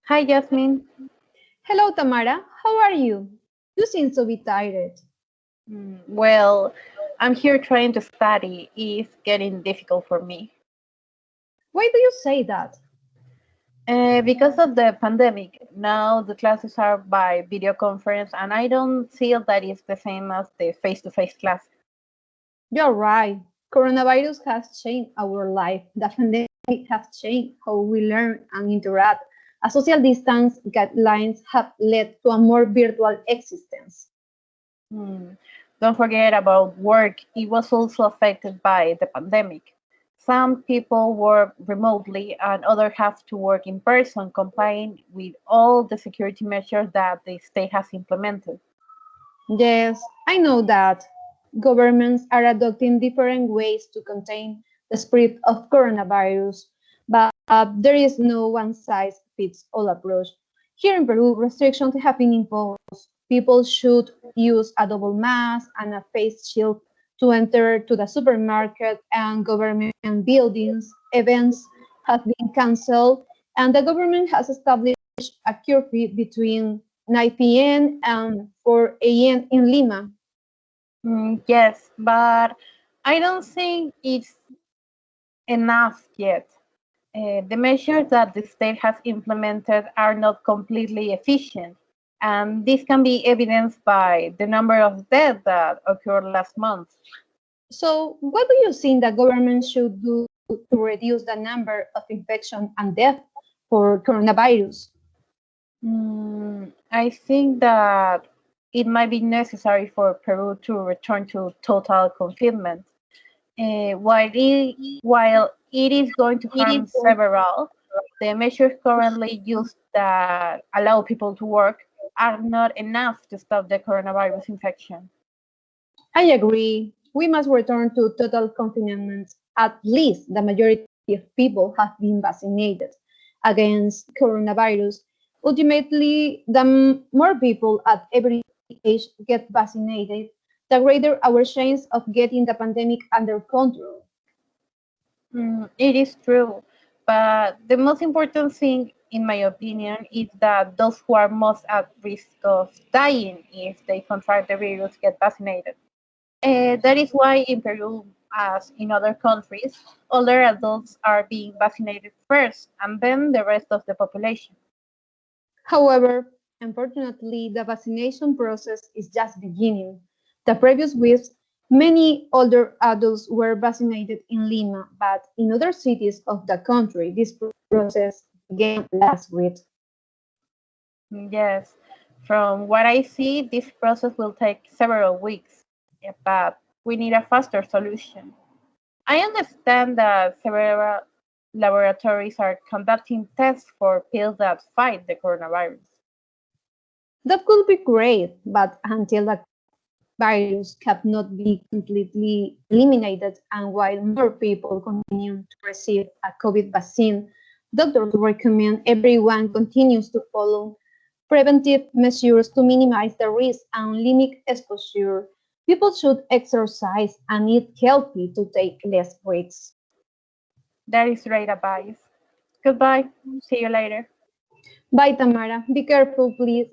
Hi, Jazmin. Hello, Tamara. How are you? You seem to be tired. Well, I'm here trying to study. It's getting difficult for me. Why do you say that? Because of the pandemic, now the classes are by video conference, and I don't feel that it's the same as the face-to-face class. You're right. Coronavirus has changed our life. The pandemic has changed how we learn and interact. A social distance guidelines have led to a more virtual existence. Hmm. Don't forget about work. It was also affected by the pandemic. Some people work remotely, and others have to work in person, complying with all the security measures that the state has implemented. Yes, I know that governments are adopting different ways to contain the spread of coronavirus, but there is no one size fits all approach. Here in Peru, restrictions have been imposed. People should use a double mask and a face shield to enter to the supermarket and government buildings. Events have been cancelled, and the government has established a curfew between 9 p.m. and 4 a.m. in Lima. Yes, but I don't think it's enough yet. The measures that the state has implemented are not completely efficient, and this can be evidenced by the number of deaths that occurred last month. So, what do you think the government should do to reduce the number of infection and death for coronavirus? I think that it might be necessary for Peru to return to total confinement. While it is going to harm several, the measures currently used that allow people to work are not enough to stop the coronavirus infection. I agree. We must return to total confinement. At least the majority of people have been vaccinated against coronavirus. Ultimately, the more people at every age get vaccinated, the greater our chance of getting the pandemic under control. It is true, but the most important thing, in my opinion, is that those who are most at risk of dying if they contract the virus get vaccinated. That is why in Peru, as in other countries, older adults are being vaccinated first and then the rest of the population. However, unfortunately, the vaccination process is just beginning. The previous weeks, many older adults were vaccinated in Lima, but in other cities of the country, this process began last week. Yes, from what I see, this process will take several weeks, yeah, but we need a faster solution. I understand that several laboratories are conducting tests for pills that fight the coronavirus. That could be great, but until the virus cannot be completely eliminated and while more people continue to receive a COVID vaccine, doctors recommend everyone continues to follow preventive measures to minimize the risk and limit exposure. People should exercise and eat healthy to take less risks. That is great advice. Goodbye. See you later. Bye, Tamara. Be careful, please.